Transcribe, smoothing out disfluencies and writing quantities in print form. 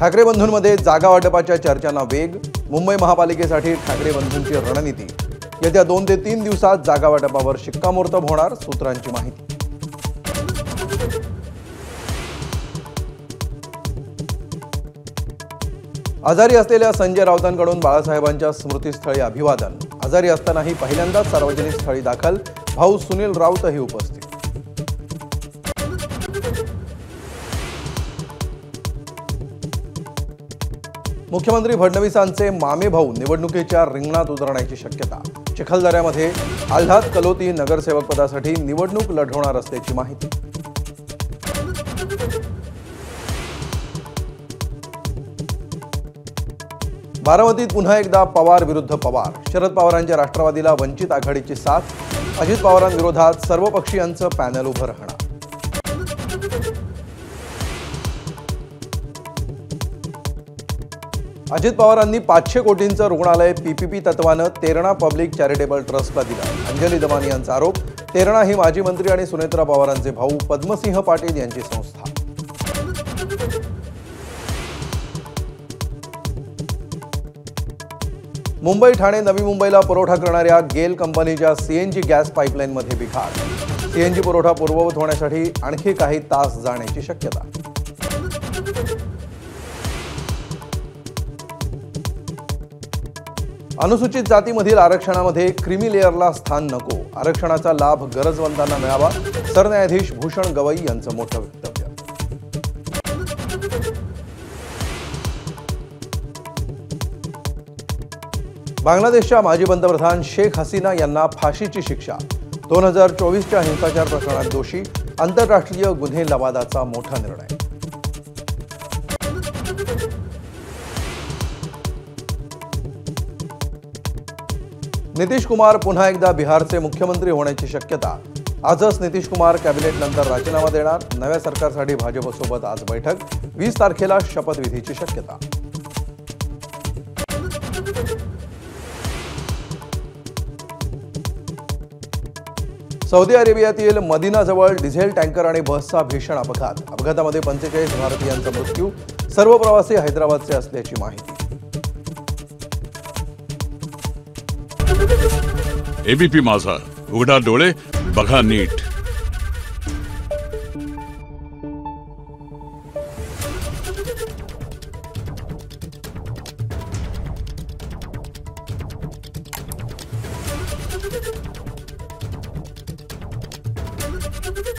ठाकरे बंधूंमध्ये जागा वाटपाच्या चर्चांना वेग। मुंबई महापालिकेसाठी ठाकरे बंधूंची रणनीती। येत्या 2 ते 3 दिवसात जागा वाटपावर शिक्कामोर्तब होणार, सूत्रांची माहिती। आजारी असलेल्या संजय राऊतांकडून बाळासाहेबांच्या स्मृतीस्थळी अभिवादन। आजारी असतानाही पहिल्यांदाच सार्वजनिक स्थळी दाखल, भाऊ सुनील राऊतही उपस्थित। मुख्यमंत्री फडणवीसांचे मामे भाऊ निवडणुकीच्या रिंगणात उतरण्याची शक्यता। चिखलदऱ्यामध्ये आल्हाद कलोती नगरसेवक पदासाठी निवडणूक लढवणार असल्याची माहिती। बारामतीत पुन्हा एकदा पवार विरुद्ध पवार। शरद पवारांच्या राष्ट्रवादीला वंचित आघाडीची साथ। अजित पवारांविरोधात सर्वपक्षीयांचं पॅनल उभं राहणार। अजित पवारांनी 500 कोटींचं रुग्णालय पीपीपी तत्वानं तेरणा पब्लिक चॅरिटेबल ट्रस्टला दिलं। अंजली दमानी यांचा आरोप। तेरणा ही माजी मंत्री आणि सुनेत्रा पवारांचे भाऊ पद्मसिंह पाटील यांची संस्था। मुंबई ठाणे नवी मुंबईला पुरवठा करणाऱ्या गेल कंपनीच्या सीएनजी गॅस पाईपलाईनमध्ये बिघाड। सीएनजी पुरवठा पूर्ववत होण्यासाठी आणखी काही तास जाण्याची शक्यता। अनुसूचित जातीमधील आरक्षणामध्ये क्रीमी लेअरला स्थान नको। आरक्षणाचा लाभ गरजवंतांना मिळावा, सरन्यायाधीश भूषण गवई यांचं मोठं वक्तव्य। बांगलादेशच्या माजी पंतप्रधान शेख हसीना यांना फाशीची शिक्षा। 2024च्या हिंसाचार प्रकरणात दोषी। आंतरराष्ट्रीय गुन्हे लवादाचा मोठा निर्णय। नितीश कुमार पुन्हा एकदा बिहारचे मुख्यमंत्री होण्याची शक्यता। आजच नितीश कुमार कॅबिनेटनंतर राजीनामा देणार। नव्या सरकारसाठी भाजपसोबत आज बैठक। 20 तारखेला शपथविधीची शक्यता। सौदी अरेबियातील मदिनाजवळ डिझेल टँकर आणि बसचा भीषण अपघात। अपघातामध्ये 45 भारतीयांचा मृत्यू। सर्व प्रवासी हैदराबादचे असल्याची माहिती। एबीपी माझा, उघडा डोळे बघा नीट।